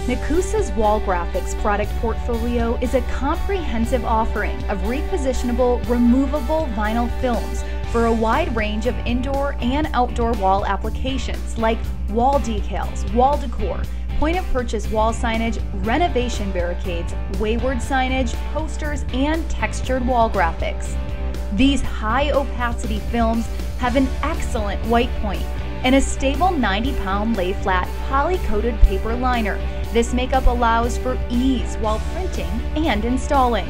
Nekoosa's wall graphics product portfolio is a comprehensive offering of repositionable, removable vinyl films for a wide range of indoor and outdoor wall applications like wall decals, wall decor, point-of-purchase wall signage, renovation barricades, wayward signage, posters, and textured wall graphics. These high-opacity films have an excellent white point and a stable 90-pound lay-flat poly-coated paper liner. This makeup allows for ease while printing and installing.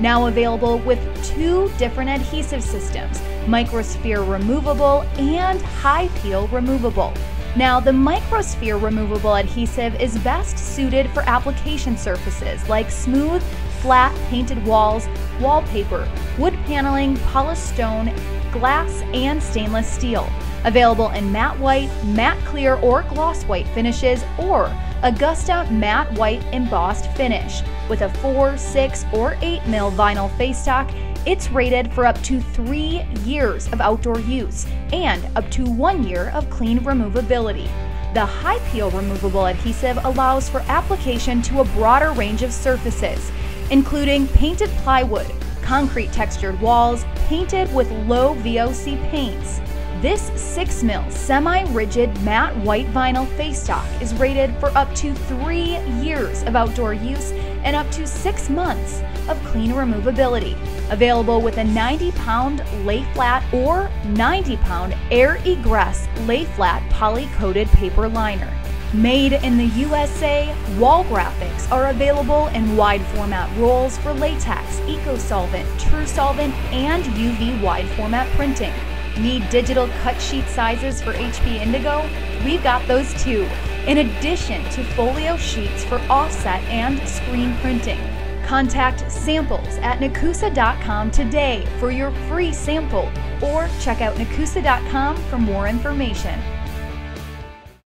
Now available with 2 different adhesive systems, Microsphere removable and high peel removable. Now, the Microsphere removable adhesive is best suited for application surfaces like smooth, flat painted walls, wallpaper, wood paneling, polished stone, glass, and stainless steel. Available in matte white, matte clear, or gloss white finishes, or Augusta matte white embossed finish. With a 4, 6, or 8 mil vinyl face stock, it's rated for up to 3 years of outdoor use and up to 1 year of clean removability. The high peel removable adhesive allows for application to a broader range of surfaces, including painted plywood, concrete textured walls, painted with low VOC paints. This 6 mil semi-rigid matte white vinyl face stock is rated for up to 3 years of outdoor use and up to 6 months of clean removability. Available with a 90-pound lay-flat or 90-pound air egress lay-flat poly-coated paper liner. Made in the USA, wall graphics are available in wide format rolls for latex, eco-solvent, true solvent, and UV wide format printing. Need digital cut sheet sizes for HP Indigo? We've got those too, in addition to folio sheets for offset and screen printing. Contact samples at Nekoosa.com today for your free sample, or check out Nekoosa.com for more information.